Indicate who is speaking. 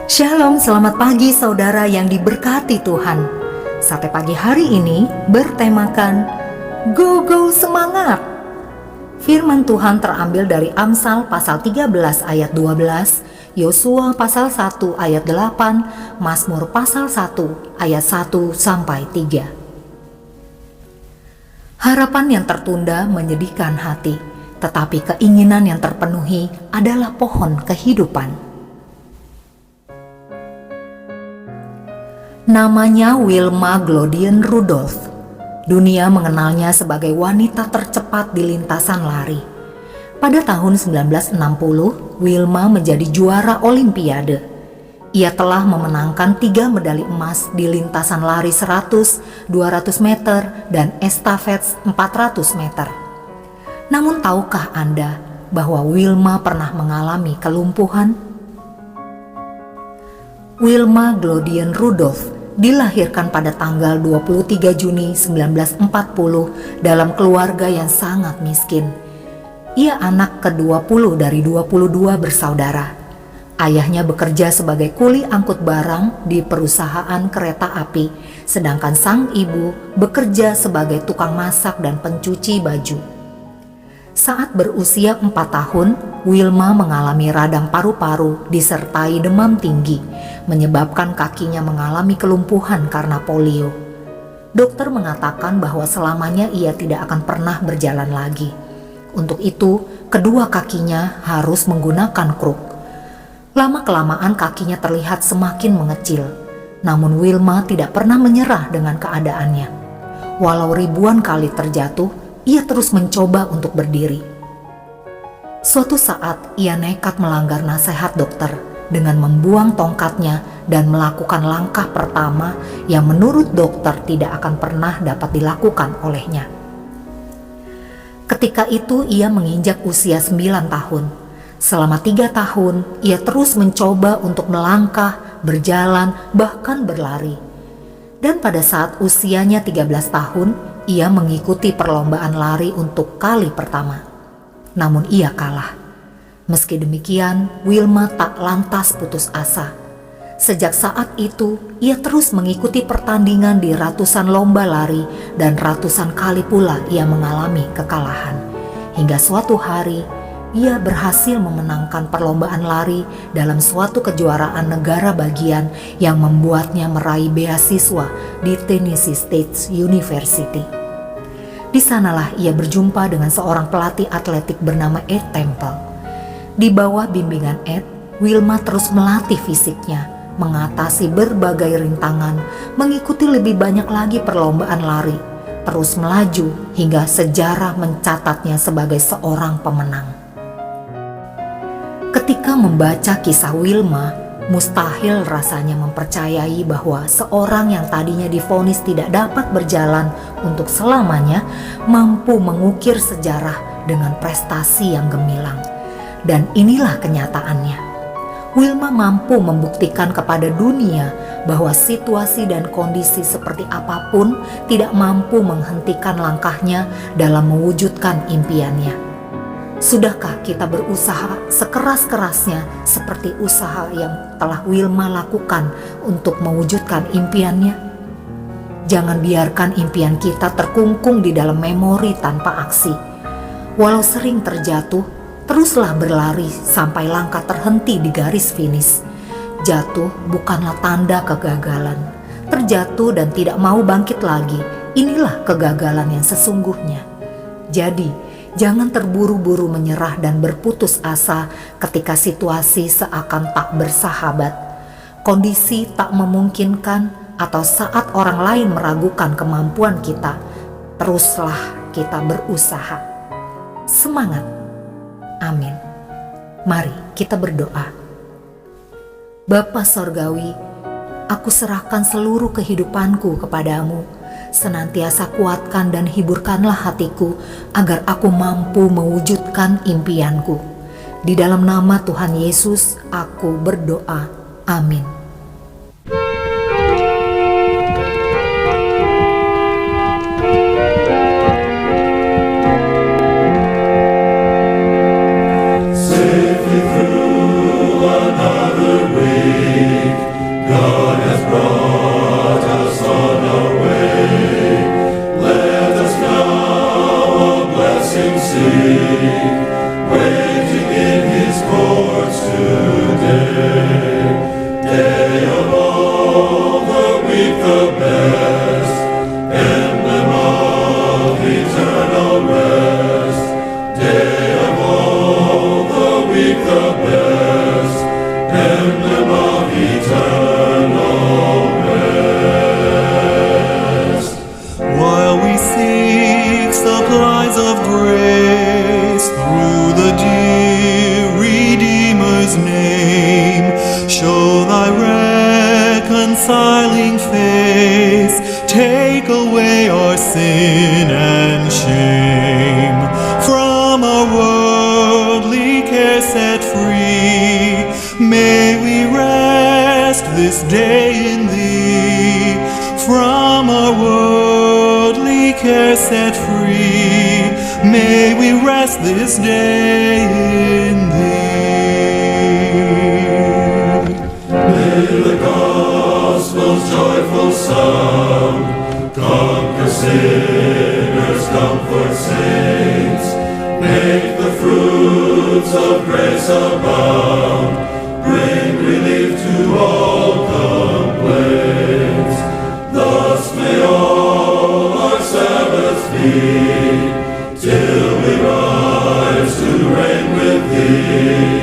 Speaker 1: Shalom, selamat pagi saudara yang diberkati Tuhan. Sate pagi hari ini bertemakan Go Go Semangat. Firman Tuhan terambil dari Amsal pasal 13 ayat 12, Yosua pasal 1 ayat 8, Mazmur pasal 1 ayat 1 sampai 3. Harapan yang tertunda menyedihkan hati, tetapi keinginan yang terpenuhi adalah pohon kehidupan. Namanya Wilma Glodian Rudolph. Dunia mengenalnya sebagai wanita tercepat di lintasan lari. Pada tahun 1960, Wilma menjadi juara Olimpiade. Ia telah memenangkan 3 medali emas di lintasan lari 100, 200 meter, dan estafet 400 meter. Namun tahukah Anda bahwa Wilma pernah mengalami kelumpuhan? Wilma Glodian Rudolph dilahirkan pada tanggal 23 Juni 1940 dalam keluarga yang sangat miskin. Ia anak ke-20 dari 22 bersaudara. Ayahnya bekerja sebagai kuli angkut barang di perusahaan kereta api, sedangkan sang ibu bekerja sebagai tukang masak dan pencuci baju. Saat berusia 4 tahun, Wilma mengalami radang paru-paru disertai demam tinggi, menyebabkan kakinya mengalami kelumpuhan karena polio. Dokter mengatakan bahwa selamanya ia tidak akan pernah berjalan lagi. Untuk itu, kedua kakinya harus menggunakan kruk. Lama-kelamaan kakinya terlihat semakin mengecil, namun Wilma tidak pernah menyerah dengan keadaannya. Walau ribuan kali terjatuh, ia terus mencoba untuk berdiri. Suatu saat ia nekat melanggar nasihat dokter dengan membuang tongkatnya dan melakukan langkah pertama yang menurut dokter tidak akan pernah dapat dilakukan olehnya. Ketika itu ia menginjak usia 9 tahun. Selama 3 tahun ia terus mencoba untuk melangkah, berjalan, bahkan berlari. Dan pada saat usianya 13 tahun, ia mengikuti perlombaan lari untuk kali pertama. Namun ia kalah. Meski demikian, Wilma tak lantas putus asa. Sejak saat itu, ia terus mengikuti pertandingan di ratusan lomba lari dan ratusan kali pula ia mengalami kekalahan. Hingga suatu hari, ia berhasil memenangkan perlombaan lari dalam suatu kejuaraan negara bagian yang membuatnya meraih beasiswa di Tennessee State University. Di sanalah ia berjumpa dengan seorang pelatih atletik bernama Ed Temple. Di bawah bimbingan Ed, Wilma terus melatih fisiknya, mengatasi berbagai rintangan, mengikuti lebih banyak lagi perlombaan lari, terus melaju hingga sejarah mencatatnya sebagai seorang pemenang. Ketika membaca kisah Wilma, mustahil rasanya mempercayai bahwa seorang yang tadinya divonis tidak dapat berjalan untuk selamanya mampu mengukir sejarah dengan prestasi yang gemilang. Dan inilah kenyataannya. Wilma mampu membuktikan kepada dunia bahwa situasi dan kondisi seperti apapun tidak mampu menghentikan langkahnya dalam mewujudkan impiannya. Sudahkah kita berusaha sekeras-kerasnya seperti usaha yang telah Wilma lakukan untuk mewujudkan impiannya? Jangan biarkan impian kita terkungkung di dalam memori tanpa aksi. Walau sering terjatuh, teruslah berlari sampai langkah terhenti di garis finish. Jatuh bukanlah tanda kegagalan. Terjatuh dan tidak mau bangkit lagi, inilah kegagalan yang sesungguhnya. Jadi, jangan terburu-buru menyerah dan berputus asa ketika situasi seakan tak bersahabat, kondisi tak memungkinkan, atau saat orang lain meragukan kemampuan kita. Teruslah kita berusaha. Semangat. Amin. Mari kita berdoa. Bapa Sorgawi, aku serahkan seluruh kehidupanku kepadamu. Senantiasa kuatkan dan hiburkanlah hatiku agar aku mampu mewujudkan impianku. Di dalam nama Tuhan Yesus aku berdoa. Amin.
Speaker 2: Safely through another way. God has brought us on our way. Let us now a blessing seek, waiting in His courts today. Day of all the week, the best, emblem of eternal rest. Day of all the week, the best, emblem of eternal rest. While we seek supplies of grace through the dear Redeemer's name, show thy reconciling face, take away our sin and shame. From our worldly care set free, may we rest this day in thee. From our worldly care set free, may we rest this day in thee. May the gospel's joyful sound conquer sinners, comfort saints, make the fruits of grace abound, bring relief to all complaints. Thus may all our Sabbaths be, till we rise to reign with Thee.